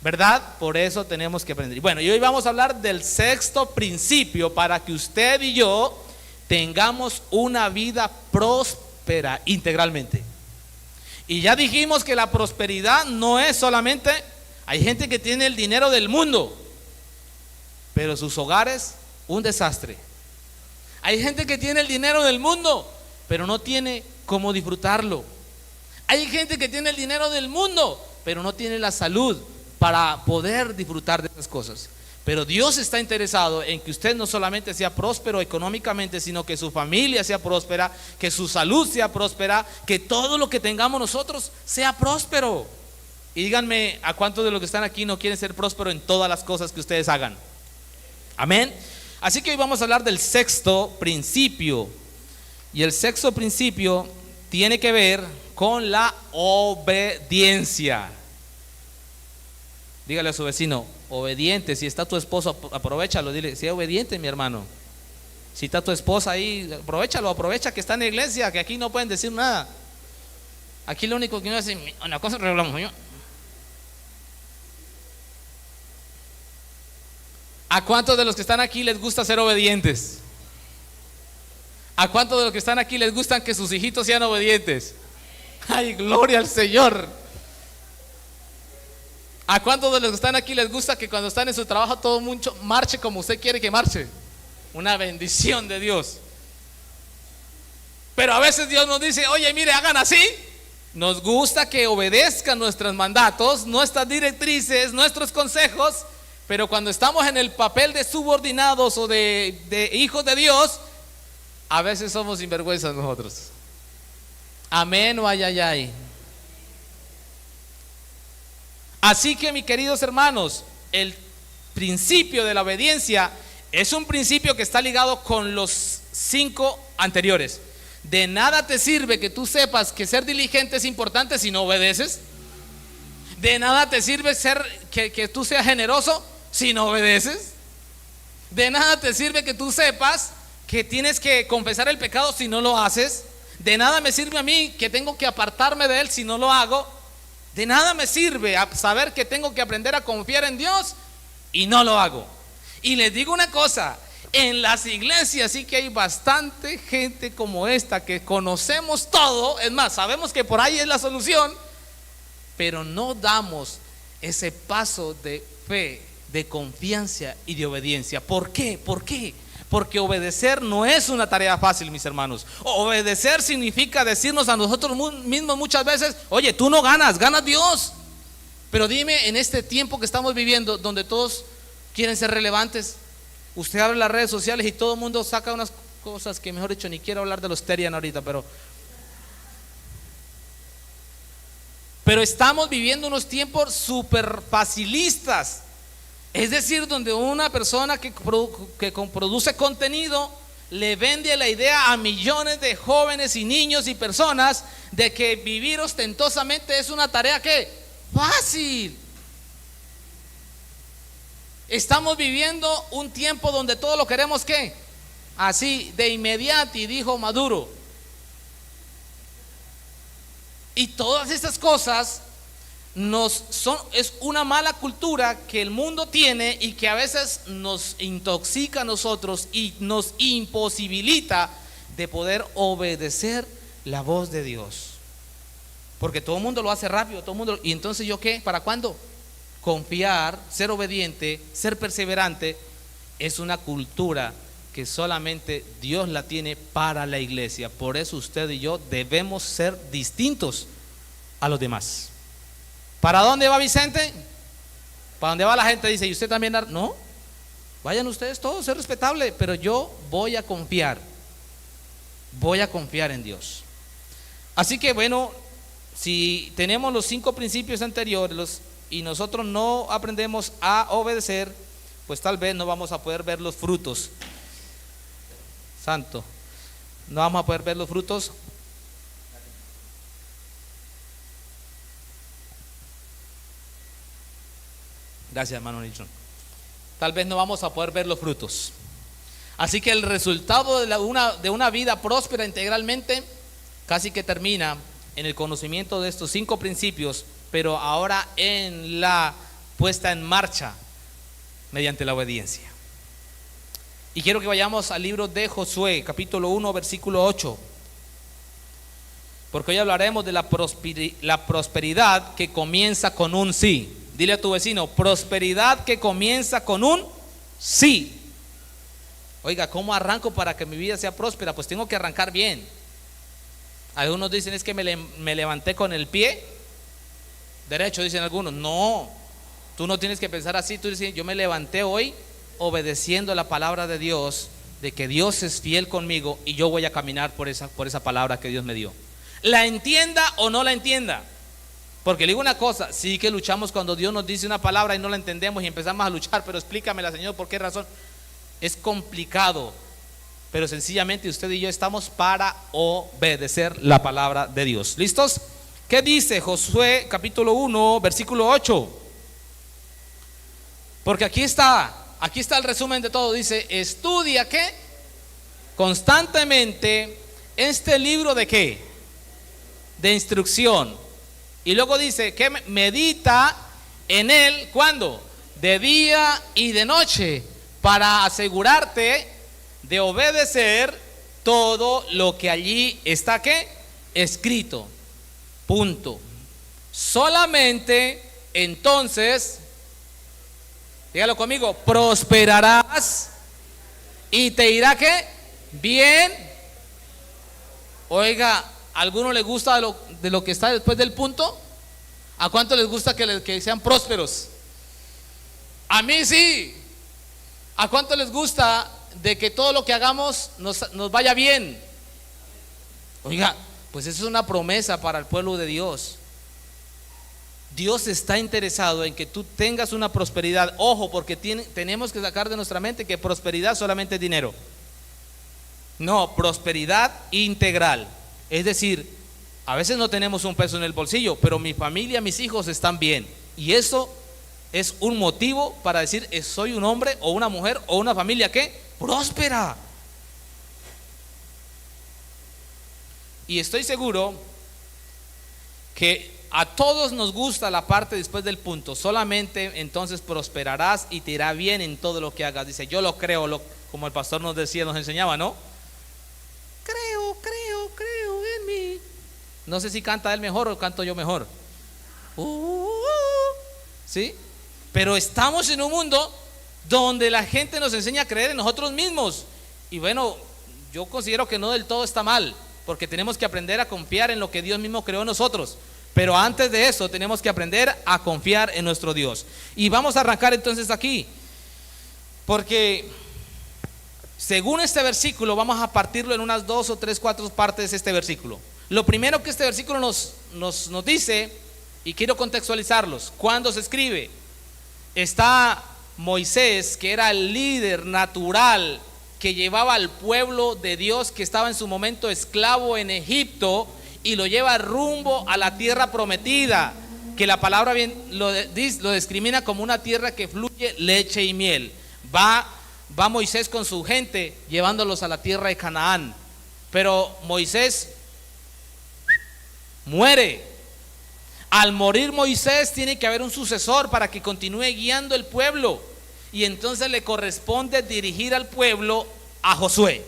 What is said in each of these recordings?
¿verdad? Por eso tenemos que aprender. Bueno, y hoy vamos a hablar del sexto principio para que usted y yo tengamos una vida próspera integralmente. Y ya dijimos que la prosperidad no es solamente, hay gente que tiene el dinero del mundo, pero sus hogares un desastre. Hay gente que tiene el dinero del mundo, pero no tiene cómo disfrutarlo. Hay gente que tiene el dinero del mundo, pero no tiene la salud para poder disfrutar de esas cosas. Pero Dios está interesado en que usted no solamente sea próspero económicamente, sino que su familia sea próspera, que su salud sea próspera, que todo lo que tengamos nosotros sea próspero. Y díganme, ¿a cuántos de los que están aquí no quieren ser prósperos en todas las cosas que ustedes hagan? Amén. Así que hoy vamos a hablar del sexto principio. Y el sexto principio tiene que ver con la obediencia. Dígale a su vecino, obediente. Si está tu esposo, aprovechalo, dile, sea obediente, mi hermano. Si está tu esposa ahí, aprovechalo, aprovecha que está en la iglesia, que aquí no pueden decir nada. Aquí lo único que uno hace, una cosa arreglamos, ¿no? ¿A cuántos de los que están aquí les gusta ser obedientes? ¿A cuántos de los que están aquí les gustan que sus hijitos sean obedientes? ¡Ay, gloria al Señor! ¿A cuántos de los que están aquí les gusta que cuando están en su trabajo todo mundo marche como usted quiere que marche? Una bendición de Dios. Pero a veces Dios nos dice, oye, mire, hagan así. Nos gusta que obedezcan nuestros mandatos, nuestras directrices, nuestros consejos. Pero cuando estamos en el papel de subordinados o de hijos de Dios, a veces somos sinvergüenzas nosotros. Amén o ay, ay, ay. Así que, mis queridos hermanos, el principio de la obediencia es un principio que está ligado con los 5 anteriores. De nada te sirve que tú sepas que ser diligente es importante si no obedeces. De nada te sirve que tú seas generoso si no obedeces. De nada te sirve que tú sepas que tienes que confesar el pecado si no lo haces. De nada me sirve a mí que tengo que apartarme de él si no lo hago. De nada me sirve saber que tengo que aprender a confiar en Dios y no lo hago. Y les digo una cosa, en las iglesias sí que hay bastante gente como esta que conocemos todo, es más, sabemos que por ahí es la solución, pero no damos ese paso de fe, de confianza y de obediencia. ¿Por qué? ¿Por qué? Porque obedecer no es una tarea fácil, mis hermanos. Obedecer significa decirnos a nosotros mismos muchas veces, oye, tú no ganas, gana Dios. Pero dime, en este tiempo que estamos viviendo, donde todos quieren ser relevantes, usted abre las redes sociales y todo el mundo saca unas cosas que, mejor dicho, ni quiero hablar de los Terian ahorita, pero estamos viviendo unos tiempos súper facilistas. Es decir, donde una persona que produce contenido le vende la idea a millones de jóvenes y niños y personas de que vivir ostentosamente es una tarea que fácil. Estamos viviendo un tiempo donde todo lo queremos que así de inmediato, y dijo Maduro. Y todas estas cosas es una mala cultura que el mundo tiene y que a veces nos intoxica a nosotros y nos imposibilita de poder obedecer la voz de Dios. Porque todo el mundo lo hace rápido, todo el mundo. Y entonces, ¿yo qué? ¿Para cuándo? Confiar, ser obediente, ser perseverante es una cultura que solamente Dios la tiene para la iglesia. Por eso usted y yo debemos ser distintos a los demás. ¿Para dónde va Vicente? ¿Para dónde va la gente? Dice, ¿y usted también? No, vayan ustedes todos, es respetable, pero yo voy a confiar en Dios. Así que bueno, si tenemos los 5 principios anteriores y nosotros no aprendemos a obedecer, pues tal vez no vamos a poder ver los frutos. Santo, no vamos a poder ver los frutos. Gracias, hermano Nilsson. Tal vez no vamos a poder ver los frutos. Así que el resultado de una vida próspera integralmente casi que termina en el conocimiento de estos 5 principios, pero ahora en la puesta en marcha mediante la obediencia. Y quiero que vayamos al libro de Josué, capítulo 1, versículo 8. Porque hoy hablaremos de la prosperidad que comienza con un sí. Dile a tu vecino, prosperidad que comienza con un sí. Oiga, ¿cómo arranco para que mi vida sea próspera? Pues tengo que arrancar bien. Algunos dicen, es que me levanté con el pie derecho, dicen algunos. No, tú no tienes que pensar así. Tú dices, yo me levanté hoy obedeciendo la palabra de Dios, de que Dios es fiel conmigo y yo voy a caminar por esa palabra que Dios me dio. La entienda o no la entienda. Porque le digo una cosa, sí que luchamos cuando Dios nos dice una palabra y no la entendemos y empezamos a luchar, pero explícamela, Señor, ¿por qué razón? Es complicado, pero sencillamente usted y yo estamos para obedecer la palabra de Dios. ¿Listos? ¿Qué dice Josué capítulo 1, versículo 8? Porque aquí está el resumen de todo. Dice, estudia ¿qué? Constantemente este libro de ¿qué? De instrucción. Y luego dice que medita en él, ¿cuándo? De día y de noche, para asegurarte de obedecer todo lo que allí está ¿qué? Escrito. Punto. Solamente entonces, dígalo conmigo, prosperarás y te irá ¿qué? Bien. Oiga, ¿a alguno le gusta de lo que está después del punto? ¿A cuánto les gusta que sean prósperos? A mí sí. ¿A cuánto les gusta de que todo lo que hagamos nos vaya bien? Oiga, pues eso es una promesa para el pueblo de Dios. Dios está interesado en que tú tengas una prosperidad. Ojo, porque tenemos que sacar de nuestra mente que prosperidad solamente es dinero. No, prosperidad integral. Es decir, a veces no tenemos un peso en el bolsillo, pero mi familia, mis hijos están bien. Y eso es un motivo para decir, soy un hombre o una mujer o una familia que próspera. Y estoy seguro que a todos nos gusta la parte después del punto. Solamente entonces prosperarás y te irá bien en todo lo que hagas. Dice, yo lo creo, como el pastor nos decía, nos enseñaba, ¿no? Creo en mí. No sé si canta él mejor o canto yo mejor. ¿Sí? Pero estamos en un mundo donde la gente nos enseña a creer en nosotros mismos. Y bueno, yo considero que no del todo está mal, porque tenemos que aprender a confiar en lo que Dios mismo creó en nosotros. Pero antes de eso tenemos que aprender a confiar en nuestro Dios. Y vamos a arrancar entonces aquí, porque según este versículo vamos a partirlo en unas 2 o 3, 4 partes de este versículo. Lo primero que este versículo nos dice, y quiero contextualizarlos, ¿cuándo se escribe? Está Moisés, que era el líder natural que llevaba al pueblo de Dios, que estaba en su momento esclavo en Egipto, y lo lleva rumbo a la tierra prometida, que la palabra bien lo discrimina como una tierra que fluye leche y miel. Va Moisés con su gente llevándolos a la tierra de Canaán, pero Moisés muere. Al morir Moisés tiene que haber un sucesor para que continúe guiando el pueblo, y entonces le corresponde dirigir al pueblo a Josué.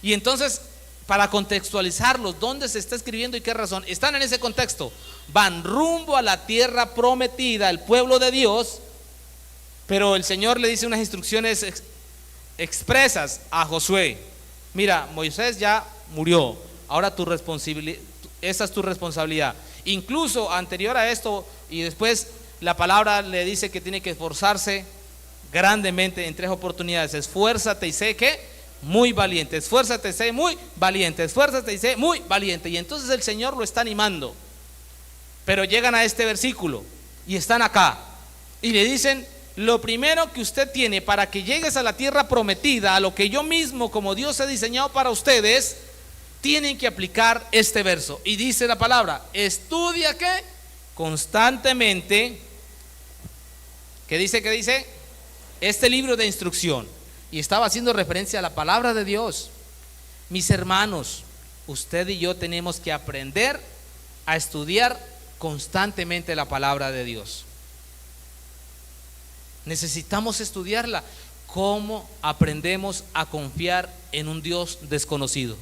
Y entonces, para contextualizarlos, ¿dónde se está escribiendo y qué razón? Están en ese contexto, van rumbo a la tierra prometida, el pueblo de Dios, pero el Señor le dice unas instrucciones expresas a Josué. Mira, Moisés ya murió, ahora esa es tu responsabilidad. Incluso anterior a esto, y después la palabra le dice que tiene que esforzarse grandemente en 3 oportunidades. Esfuérzate y sé que muy valiente, esfuérzate y sé muy valiente, esfuérzate y sé muy valiente. Y entonces el Señor lo está animando. Pero llegan a este versículo y están acá y le dicen, lo primero que usted tiene para que llegues a la tierra prometida, a lo que yo mismo como Dios he diseñado para ustedes, tienen que aplicar este verso. Y dice la palabra, estudia ¿qué? Constantemente. ¿Qué dice? Este libro de instrucción. Y estaba haciendo referencia a la palabra de Dios. Mis hermanos, usted y yo tenemos que aprender a estudiar constantemente la palabra de Dios. Necesitamos estudiarla. ¿Cómo aprendemos a confiar en un Dios desconocido?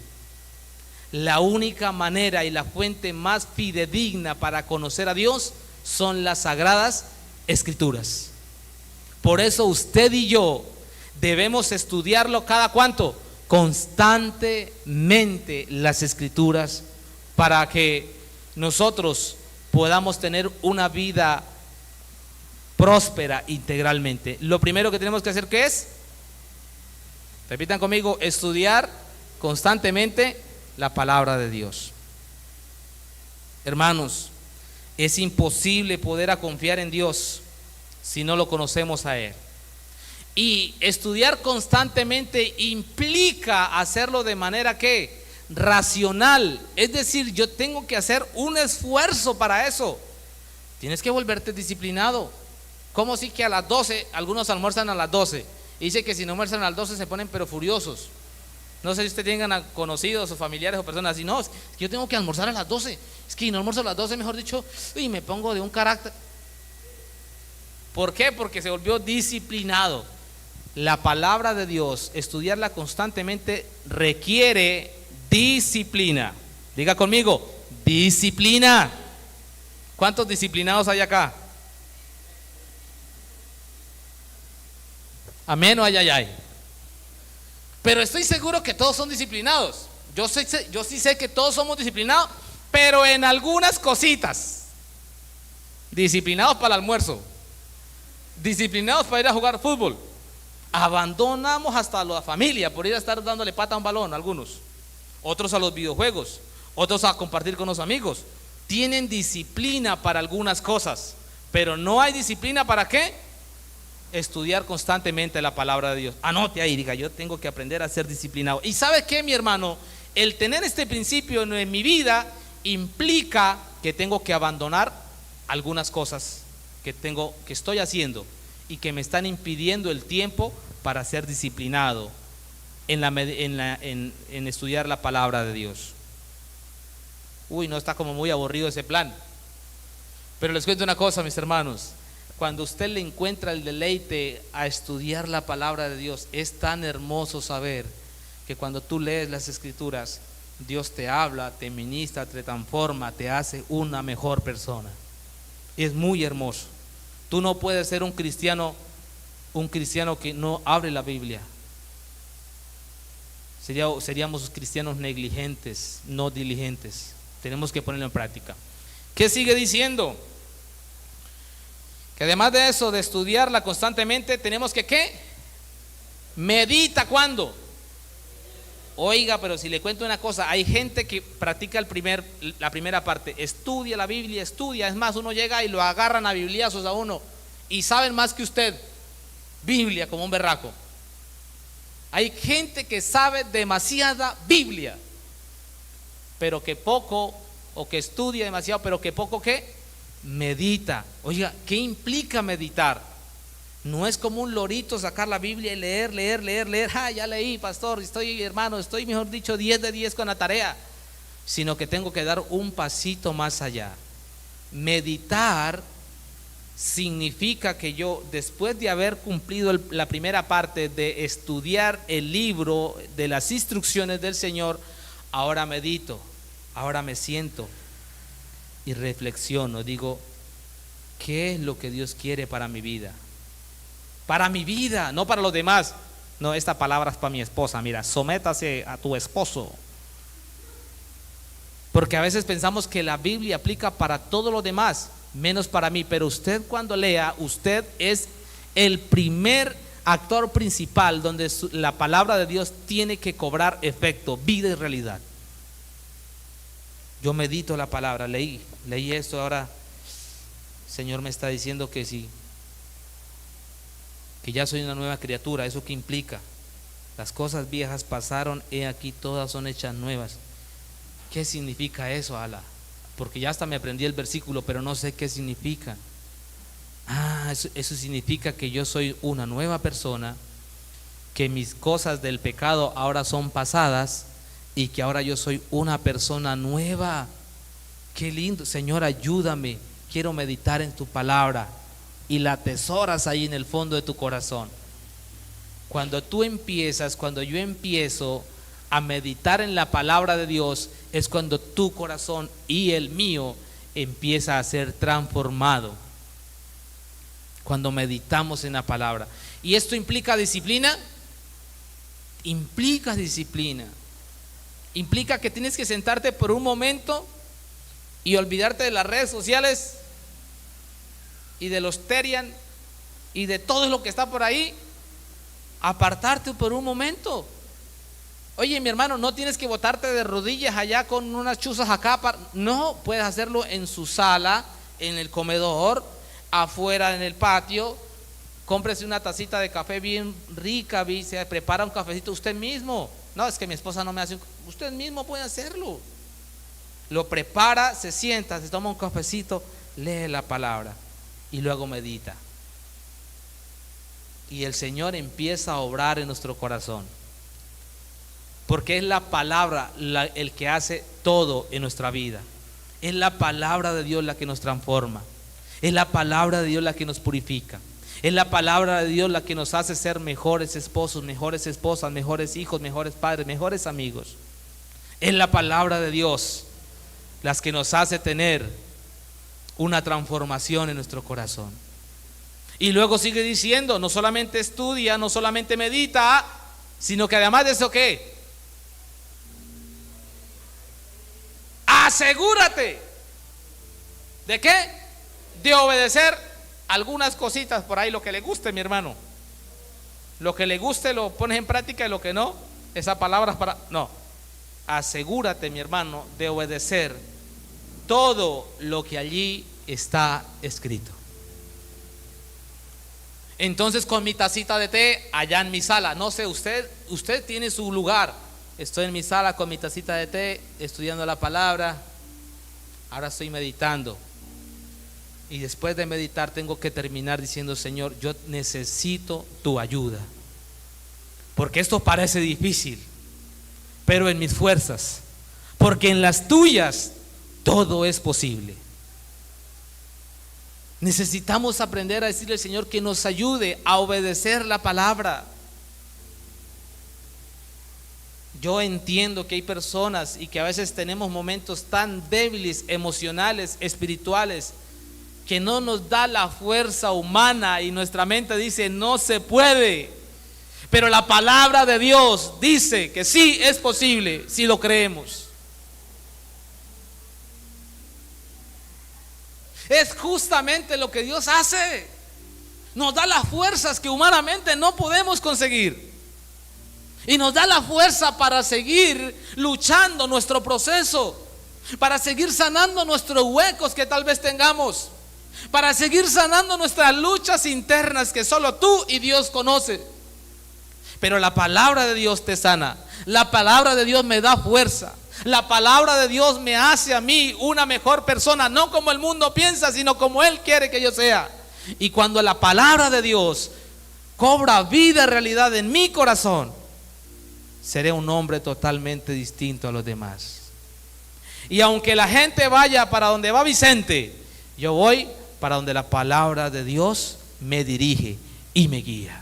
La única manera y la fuente más fidedigna para conocer a Dios son las sagradas escrituras. Por eso usted y yo debemos estudiarlo cada cuánto, constantemente, las escrituras, para que nosotros podamos tener una vida próspera integralmente. Lo primero que tenemos que hacer, ¿qué es? Repitan conmigo: estudiar constantemente la palabra de Dios. Hermanos, es imposible poder confiar en Dios si no lo conocemos a Él. Y estudiar constantemente implica hacerlo de manera que racional, es decir, yo tengo que hacer un esfuerzo para eso. Tienes que volverte disciplinado. ¿Cómo sí que a las 12, algunos almuerzan a las 12? Y dice que si no almuerzan a las 12 se ponen pero furiosos. No sé si usted tengan conocidos o familiares o personas así. No, es que yo tengo que almorzar a las 12. Es que si no almuerzo a las 12, mejor dicho, y me pongo de un carácter. ¿Por qué? Porque se volvió disciplinado. La palabra de Dios, estudiarla constantemente requiere disciplina. Diga conmigo: disciplina. ¿Cuántos disciplinados hay acá? Amén o ay, ay, ay. Pero estoy seguro que todos son disciplinados. Yo sí sé que todos somos disciplinados, pero en algunas cositas. Disciplinados para el almuerzo, disciplinados para ir a jugar fútbol. Abandonamos hasta la familia por ir a estar dándole pata a un balón, algunos. Otros a los videojuegos, otros a compartir con los amigos. Tienen disciplina para algunas cosas, pero no hay disciplina ¿para qué? Estudiar constantemente la palabra de Dios. Anote ahí, diga: yo tengo que aprender a ser disciplinado. Y ¿sabe qué, mi hermano? El tener este principio en mi vida implica que tengo que abandonar algunas cosas que estoy haciendo y que me están impidiendo el tiempo para ser disciplinado en estudiar la palabra de Dios. Uy, no, está como muy aburrido ese plan. Pero les cuento una cosa, mis hermanos: cuando usted le encuentra el deleite a estudiar la palabra de Dios, es tan hermoso saber que cuando tú lees las escrituras, Dios te habla, te ministra, te transforma, te hace una mejor persona. Es muy hermoso. Tú no puedes ser un cristiano que no abre la Biblia. Seríamos cristianos negligentes, no diligentes. Tenemos que ponerlo en práctica. ¿Qué sigue diciendo? Que además de eso, de estudiarla constantemente, tenemos que ¿qué? Medita. ¿Cuándo? Oiga, pero si le cuento una cosa, hay gente que practica la primera parte, estudia la Biblia, estudia. Es más, uno llega y lo agarran a bibliazos a uno y saben más que usted Biblia como un berraco. Hay gente que sabe demasiada Biblia, pero que poco, o que estudia demasiado, pero que poco ¿qué? Medita. Oiga, ¿qué implica meditar? No es como un lorito sacar la Biblia y leer. Ya leí, pastor, estoy mejor dicho 10 de 10 con la tarea. Sino que tengo que dar un pasito más allá. Meditar significa que yo, después de haber cumplido la primera parte de estudiar el libro de las instrucciones del Señor, ahora medito, ahora me siento y reflexiono. Digo: ¿qué es lo que Dios quiere para mi vida? Para mi vida, no para los demás. No, esta palabra es para mi esposa. Mira, sométase a tu esposo. Porque a veces pensamos que la Biblia aplica para todos los demás, menos para mí. Pero usted, cuando lea, usted es el primer actor principal donde la palabra de Dios tiene que cobrar efecto, vida y realidad. Yo medito la palabra, leí esto, ahora Señor me está diciendo que sí, que ya soy una nueva criatura. ¿Eso qué implica? Las cosas viejas pasaron, he aquí todas son hechas nuevas. ¿Qué significa eso, Ala? Porque ya hasta me aprendí el versículo, pero no sé qué significa. Eso significa que yo soy una nueva persona, que mis cosas del pecado ahora son pasadas y que ahora yo soy una persona nueva. Qué lindo. Señor, ayúdame, quiero meditar en tu palabra y la atesoras ahí en el fondo de tu corazón. Cuando yo empiezo a meditar en la palabra de Dios, es cuando tu corazón y el mío empieza a ser transformado. Cuando meditamos en la palabra. ¿Y esto implica disciplina? Implica disciplina. Implica que tienes que sentarte por un momento y olvidarte de las redes sociales y de los Terian y de todo lo que está por ahí. Apartarte por un momento. Oye, mi hermano, no tienes que botarte de rodillas allá con unas chuzas acá. No, puedes hacerlo en su sala, en el comedor, afuera en el patio. Cómprese una tacita de café bien rica, se prepara un cafecito usted mismo. No, es que mi esposa no me hace usted mismo puede hacerlo. Lo prepara, se sienta, se toma un cafecito, lee la palabra y luego medita. Y el Señor empieza a obrar en nuestro corazón. Porque es la palabra el que hace todo en nuestra vida. Es la palabra de Dios la que nos transforma. Es la palabra de Dios la que nos purifica. Es la palabra de Dios la que nos hace ser mejores esposos, mejores esposas, mejores hijos, mejores padres, mejores amigos. Es la palabra de Dios las que nos hace tener una transformación en nuestro corazón. Y luego sigue diciendo, no solamente estudia, no solamente medita, sino que además de eso, ¿qué? Asegúrate. ¿De qué? De obedecer algunas cositas por ahí, lo que le guste, mi hermano. Lo que le guste lo pones en práctica y lo que no, esa palabra es para... No, asegúrate, mi hermano, de obedecer todo lo que allí está escrito. Entonces, con mi tacita de té allá en mi sala, no sé, usted tiene su lugar. Estoy en mi sala con mi tacita de té, estudiando la palabra. Ahora estoy meditando. Y después de meditar tengo que terminar diciendo, Señor, yo necesito tu ayuda. Porque esto parece difícil, pero en mis fuerzas, porque en las tuyas todo es posible. Necesitamos aprender a decirle al Señor que nos ayude a obedecer la palabra. Yo entiendo que hay personas y que a veces tenemos momentos tan débiles, emocionales, espirituales, que no nos da la fuerza humana y nuestra mente dice no se puede. Pero la palabra de Dios dice que sí es posible si lo creemos. Es justamente lo que Dios hace. Nos da las fuerzas que humanamente no podemos conseguir. Y nos da la fuerza para seguir luchando nuestro proceso, para seguir sanando nuestros huecos que tal vez tengamos, para seguir sanando nuestras luchas internas que solo tú y Dios conocen. Pero la palabra de Dios te sana. La palabra de Dios me da fuerza. La palabra de Dios me hace a mí una mejor persona, no como el mundo piensa, sino como Él quiere que yo sea. Y cuando la palabra de Dios cobra vida y realidad en mi corazón, seré un hombre totalmente distinto a los demás. Y aunque la gente vaya para donde va Vicente, yo voy para donde la palabra de Dios me dirige y me guía.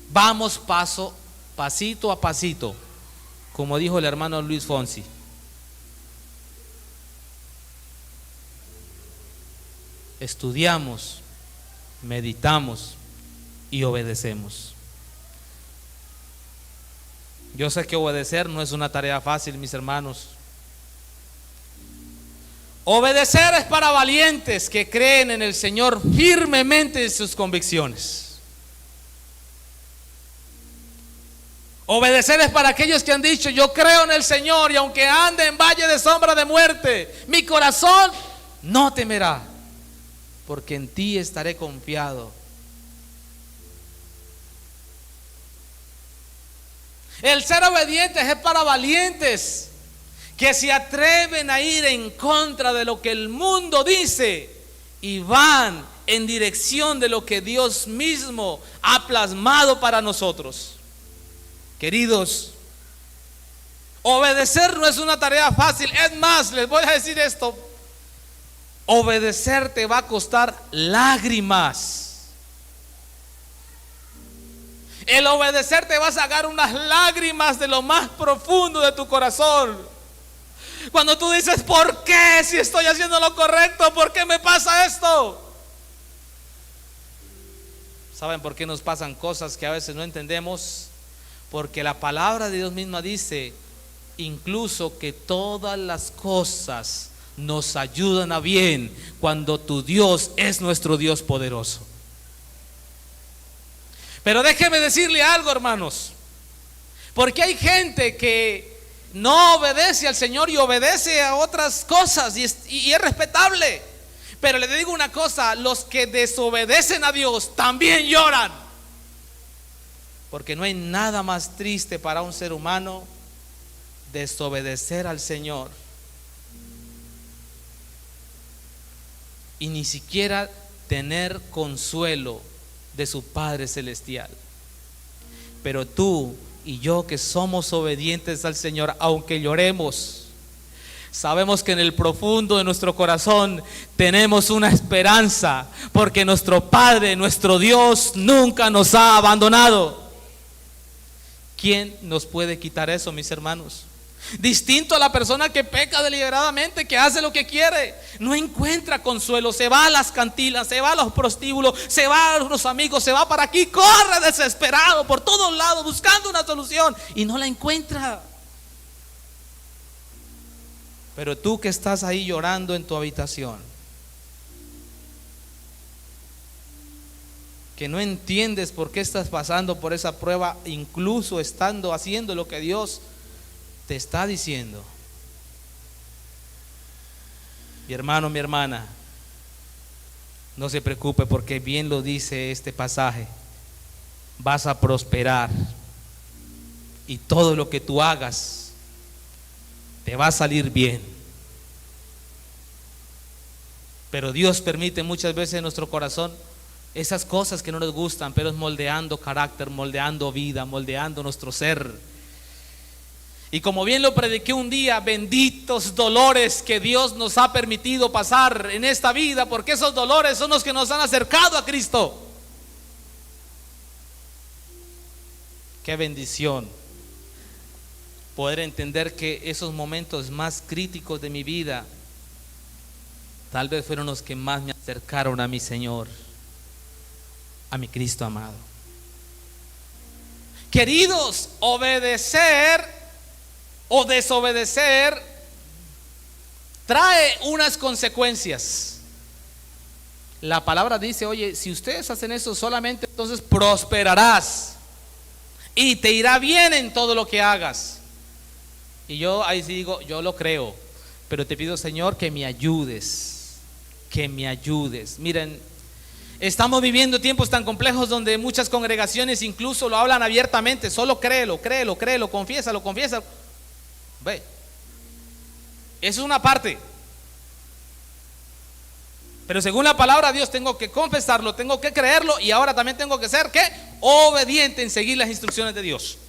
Vamos pasito a pasito, como dijo el hermano Luis Fonsi. Estudiamos, meditamos y obedecemos. Yo sé que obedecer no es una tarea fácil, mis hermanos. Obedecer es para valientes que creen en el Señor firmemente en sus convicciones. Obedecer es para aquellos que han dicho: yo creo en el Señor y aunque ande en valle de sombra de muerte, mi corazón no temerá, porque en ti estaré confiado. El ser obedientes es para valientes que se atreven a ir en contra de lo que el mundo dice y van en dirección de lo que Dios mismo ha plasmado para nosotros. Queridos, Obedecer no es una tarea fácil. Es más, les voy a decir esto: obedecer te va a costar lágrimas. El obedecer te va a sacar unas lágrimas de lo más profundo de tu corazón. Cuando tú dices: ¿por qué? Si estoy haciendo lo correcto, ¿por qué me pasa esto? ¿Saben por qué nos pasan cosas que a veces no entendemos? Porque la palabra de Dios misma dice incluso que todas las cosas nos ayudan a bien cuando tu Dios es nuestro Dios poderoso. Pero déjeme decirle algo, hermanos, porque hay gente que no obedece al Señor y obedece a otras cosas, y es respetable. Pero le digo una cosa: los que desobedecen a Dios también lloran, porque no hay nada más triste para un ser humano desobedecer al Señor y ni siquiera tener consuelo de su Padre Celestial. Pero tú y yo, que somos obedientes al Señor, aunque lloremos, sabemos que en el profundo de nuestro corazón tenemos una esperanza, porque nuestro Padre, nuestro Dios, nunca nos ha abandonado. ¿Quién nos puede quitar eso, mis hermanos? Distinto a la persona que peca deliberadamente, que hace lo que quiere, no encuentra consuelo, se va a las cantinas, se va a los prostíbulos, se va a los amigos, se va para aquí, corre desesperado por todos lados buscando una solución y no la encuentra. Pero tú que estás ahí llorando en tu habitación, que no entiendes por qué estás pasando por esa prueba, incluso estando haciendo lo que Dios te está diciendo: mi hermano, mi hermana, no se preocupe, porque bien lo dice este pasaje: vas a prosperar y todo lo que tú hagas te va a salir bien. Pero Dios permite muchas veces en nuestro corazón esas cosas que no nos gustan, pero es moldeando carácter, moldeando vida, moldeando nuestro ser. Y como bien lo prediqué un día, benditos dolores que Dios nos ha permitido pasar en esta vida, porque esos dolores son los que nos han acercado a Cristo. Qué bendición poder entender que esos momentos más críticos de mi vida tal vez fueron los que más me acercaron a mi Señor, a mi Cristo amado. Queridos, obedecer o desobedecer trae unas consecuencias. La palabra dice: oye, si ustedes hacen eso solamente, entonces prosperarás y te irá bien en todo lo que hagas. Y yo ahí sí digo: yo lo creo, pero te pido, Señor, que me ayudes, que me ayudes. Miren, estamos viviendo tiempos tan complejos donde muchas congregaciones incluso lo hablan abiertamente: solo créelo, créelo, créelo, confiésalo, confiésalo. Ve, eso es una parte, pero según la palabra de Dios tengo que confesarlo, tengo que creerlo, y ahora también tengo que ser, ¿qué? Obediente en seguir las instrucciones de Dios.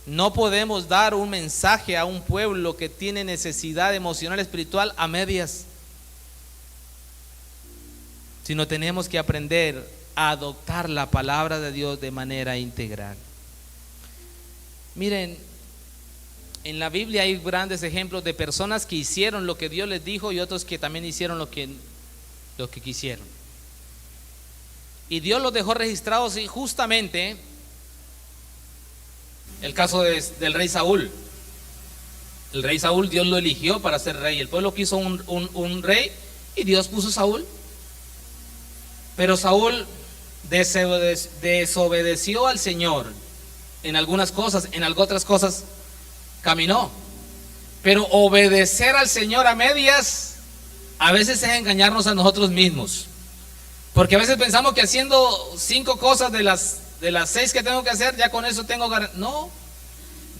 No podemos dar un mensaje a un pueblo que tiene necesidad emocional, espiritual, a medias, sino tenemos que aprender a adoptar la palabra de Dios de manera integral. Miren, en la Biblia hay grandes ejemplos de personas que hicieron lo que Dios les dijo y otros que también hicieron lo que quisieron. Y Dios los dejó registrados, y justamente el caso del rey Saúl. El rey Saúl, Dios lo eligió para ser rey. El pueblo quiso un rey y Dios puso a Saúl. Pero Saúl desobedeció al Señor en algunas cosas, en otras cosas caminó. Pero obedecer al Señor a medias a veces es engañarnos a nosotros mismos, porque a veces pensamos que haciendo 5 cosas de las 6 que tengo que hacer, ya con eso tengo garantía. No,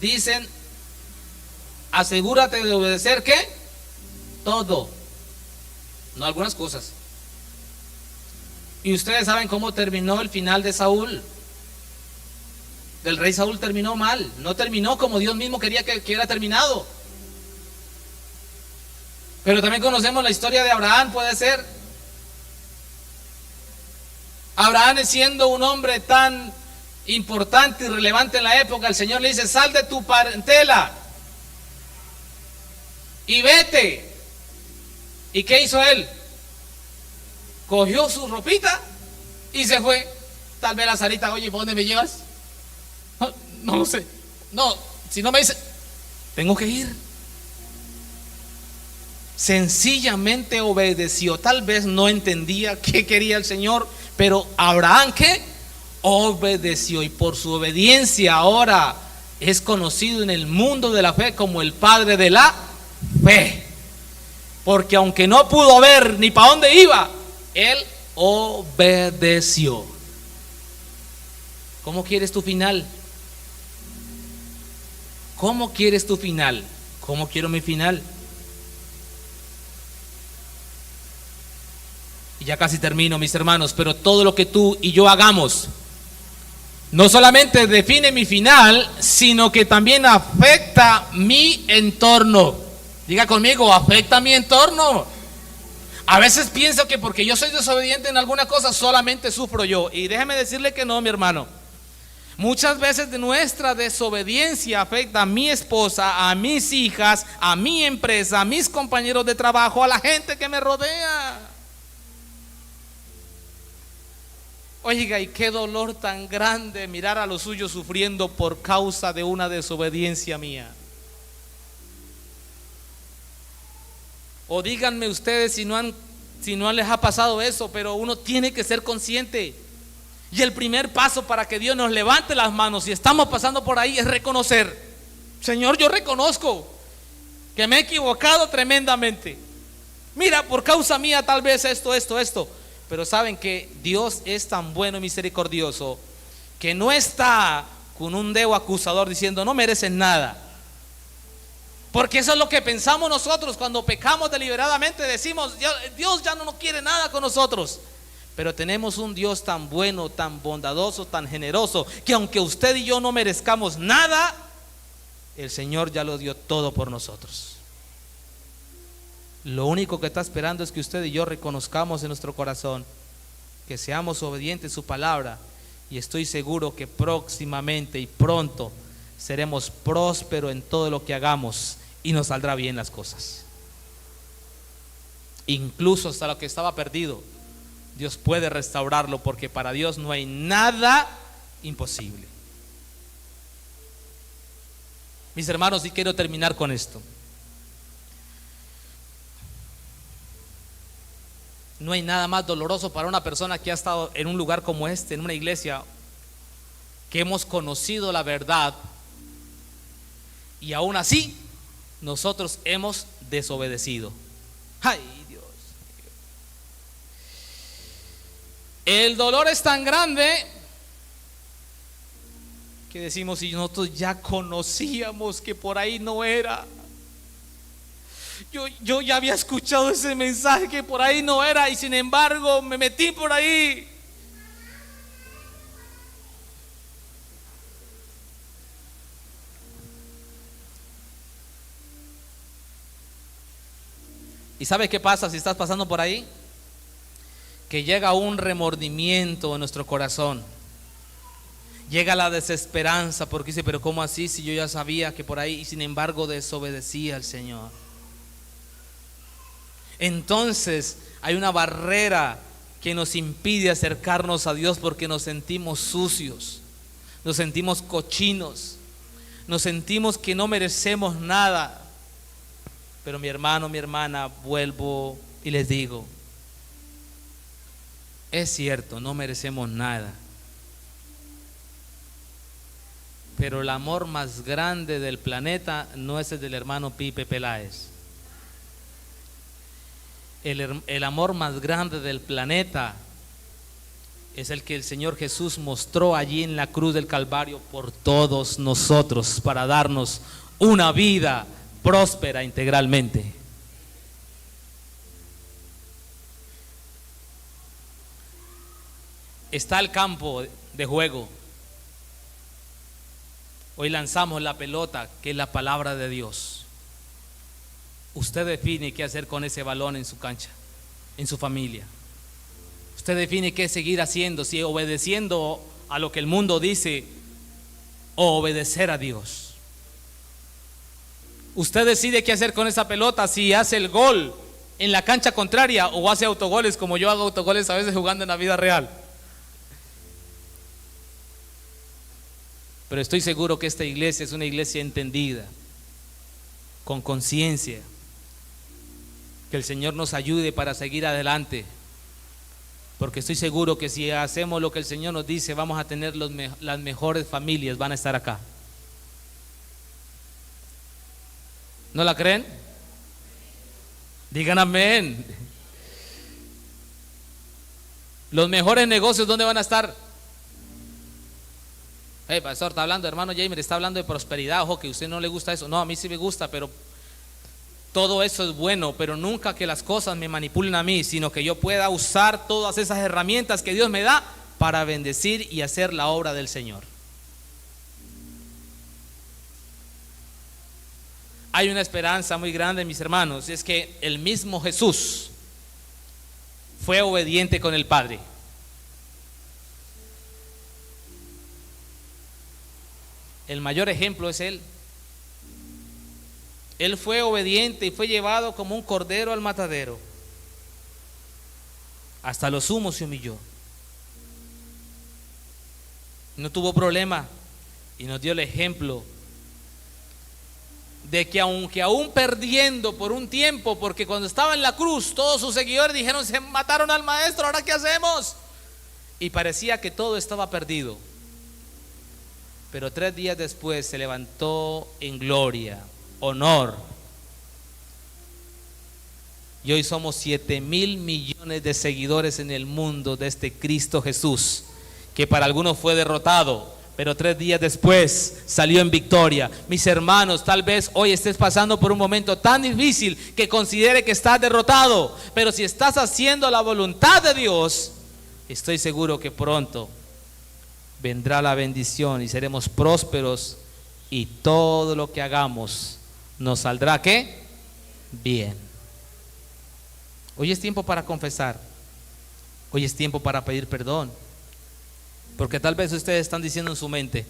dicen: asegúrate de obedecer, ¿qué? Todo, no algunas cosas. Y ustedes saben cómo terminó el final de Saúl. del rey Saúl terminó mal, no terminó como Dios mismo quería que hubiera terminado. Pero también conocemos la historia de Abraham, puede ser. Abraham, siendo un hombre tan importante y relevante en la época, el Señor le dice: sal de tu parentela y vete. ¿Y qué hizo él? Cogió su ropita y se fue. Tal vez la Sarita: oye, ¿por dónde me llevas? No lo sé. No, si no me dice, tengo que ir. Sencillamente obedeció. Tal vez no entendía qué quería el Señor, pero Abraham, ¿qué? Obedeció, y por su obediencia ahora es conocido en el mundo de la fe como el padre de la fe. Porque aunque no pudo ver ni para dónde iba, él obedeció. ¿Cómo quieres tu final? ¿Cómo quieres tu final? ¿Cómo quiero mi final? Y ya casi termino, mis hermanos, pero todo lo que tú y yo hagamos no solamente define mi final, sino que también afecta mi entorno. Diga conmigo: afecta mi entorno. A veces pienso que porque yo soy desobediente en alguna cosa, solamente sufro yo. Y déjeme decirle que no, mi hermano. Muchas veces de nuestra desobediencia afecta a mi esposa, a mis hijas, a mi empresa, a mis compañeros de trabajo, a la gente que me rodea. Oiga, y qué dolor tan grande mirar a los suyos sufriendo por causa de una desobediencia mía. O díganme ustedes si no les ha pasado eso, pero uno tiene que ser consciente. Y el primer paso para que Dios nos levante las manos si estamos pasando por ahí es reconocer: Señor, yo reconozco que me he equivocado tremendamente. Mira, por causa mía tal vez esto. Pero saben que Dios es tan bueno y misericordioso que no está con un dedo acusador diciendo: no mereces nada. Porque eso es lo que pensamos nosotros cuando pecamos deliberadamente. Decimos: Dios ya no quiere nada con nosotros. Pero tenemos un Dios tan bueno, tan bondadoso, tan generoso, que aunque usted y yo no merezcamos nada, el Señor ya lo dio todo por nosotros. Lo único que está esperando es que usted y yo reconozcamos en nuestro corazón, que seamos obedientes a su palabra, y estoy seguro que próximamente y pronto seremos prósperos en todo lo que hagamos y nos saldrá bien las cosas. Incluso hasta lo que estaba perdido, Dios puede restaurarlo, porque para Dios no hay nada imposible. Mis hermanos, y quiero terminar con esto. No hay nada más doloroso para una persona que ha estado en un lugar como este, en una iglesia, que hemos conocido la verdad y aún así nosotros hemos desobedecido. ¡Ay, Dios! El dolor es tan grande que decimos: si nosotros ya conocíamos que por ahí no era. Yo ya había escuchado ese mensaje que por ahí no era, y sin embargo me metí por ahí. ¿Y sabe qué pasa si estás pasando por ahí? Que llega un remordimiento en nuestro corazón. Llega la desesperanza, porque dice: pero ¿cómo así si yo ya sabía que por ahí? Y sin embargo desobedecía al Señor. Entonces hay una barrera que nos impide acercarnos a Dios, porque nos sentimos sucios, nos sentimos cochinos, nos sentimos que no merecemos nada. Pero mi hermano, mi hermana, vuelvo y les digo: es cierto, no merecemos nada, pero el amor más grande del planeta no es el del hermano Pipe Peláez. El amor más grande del planeta es el que el Señor Jesús mostró allí en la cruz del Calvario por todos nosotros, para darnos una vida próspera integralmente. Está el campo de juego, Hoy lanzamos la pelota, que es la palabra de Dios. Usted define qué hacer con ese balón en su cancha, en su familia. Usted define qué seguir haciendo, si obedeciendo a lo que el mundo dice o obedecer a Dios. Usted decide qué hacer con esa pelota, si hace el gol en la cancha contraria o hace autogoles, como yo hago autogoles a veces jugando en la vida real. Pero estoy seguro que esta iglesia es una iglesia entendida, con conciencia. Que el Señor nos ayude para seguir adelante, porque estoy seguro que si hacemos lo que el Señor nos dice, vamos a tener las mejores familias, van a estar acá. ¿No la creen? Digan amén. Los mejores negocios, ¿dónde van a estar? Hey, pastor, está hablando, hermano Jamer, está hablando de prosperidad. Ojo, que a usted no le gusta eso. No, a mí sí me gusta, pero todo eso es bueno, pero nunca que las cosas me manipulen a mí, sino que yo pueda usar todas esas herramientas que Dios me da para bendecir y hacer la obra del Señor. Hay una esperanza muy grande, mis hermanos, y es que el mismo Jesús fue obediente con el Padre. El mayor ejemplo es Él. Él fue obediente y fue llevado como un cordero al matadero. Hasta lo sumo se humilló. No tuvo problema y nos dio el ejemplo de que aunque aún perdiendo por un tiempo, porque cuando estaba en la cruz todos sus seguidores dijeron: se mataron al maestro, ¿ahora qué hacemos? Y parecía que todo estaba perdido. Pero 3 días después se levantó en gloria, honor. Y hoy somos 7,000 millones de seguidores en el mundo de este Cristo Jesús, que para algunos fue derrotado, pero 3 días después salió en victoria. Mis hermanos, tal vez hoy estés pasando por un momento tan difícil que considere que estás derrotado, pero si estás haciendo la voluntad de Dios, estoy seguro que pronto vendrá la bendición y seremos prósperos, y todo lo que hagamos nos saldrá ¿qué? Bien. Hoy es tiempo para confesar. Hoy es tiempo para pedir perdón. Porque tal vez ustedes están diciendo en su mente,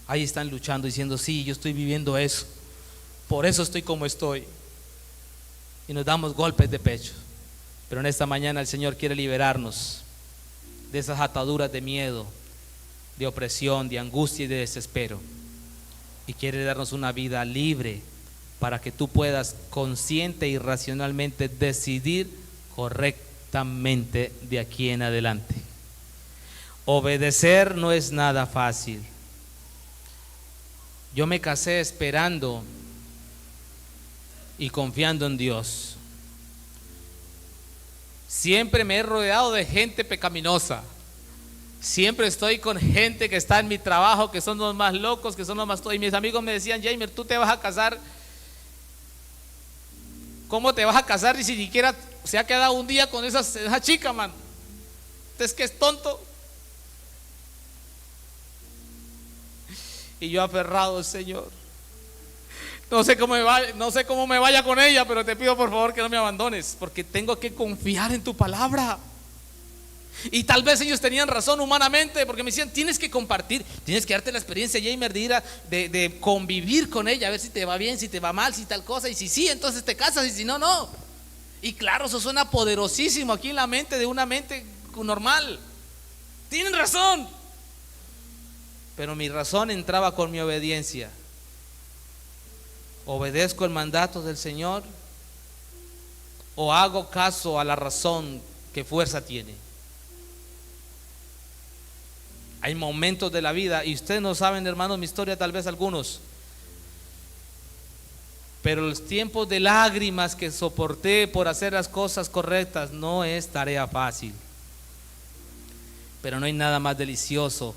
ahí están luchando, diciendo: sí, yo estoy viviendo eso, por eso estoy como estoy. Y nos damos golpes de pecho. Pero en esta mañana el Señor quiere liberarnos de esas ataduras de miedo, de opresión, de angustia y de desespero. Y quiere darnos una vida libre para que tú puedas consciente y racionalmente decidir correctamente de aquí en adelante. Obedecer no es nada fácil. Yo me casé esperando y confiando en Dios. Siempre me he rodeado de gente pecaminosa. Siempre estoy con gente que está en mi trabajo, que son los más locos, que son los más... Y mis amigos me decían: Jamer, tú te vas a casar. ¿Cómo te vas a casar y si ni siquiera se ha quedado un día con esa chica, man? ¿Es que es tonto? Y yo aferrado: Señor, no sé cómo me vaya con ella, pero te pido por favor que no me abandones, porque tengo que confiar en tu palabra. Y tal vez ellos tenían razón humanamente, porque me decían: tienes que compartir, tienes que darte la experiencia, Jamer, de convivir con ella, a ver si te va bien, si te va mal, si tal cosa, y si sí, entonces te casas, y si no, no. Y claro, eso suena poderosísimo aquí en la mente de una mente normal. Tienen razón. Pero mi razón entraba con mi obediencia. ¿Obedezco el mandato del Señor o hago caso a la razón que fuerza tiene? Hay momentos de la vida, y ustedes no saben, hermanos, mi historia, tal vez algunos, pero los tiempos de lágrimas que soporté por hacer las cosas correctas no es tarea fácil. Pero no hay nada más delicioso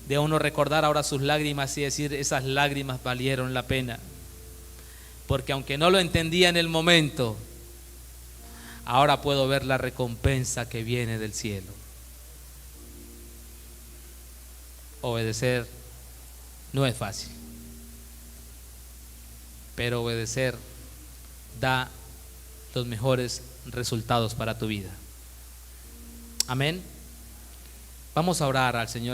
de uno recordar ahora sus lágrimas y decir: esas lágrimas valieron la pena, porque aunque no lo entendía en el momento, ahora puedo ver la recompensa que viene del cielo. Obedecer No es fácil, pero obedecer da los mejores resultados para tu vida. Amén. Vamos a orar al Señor.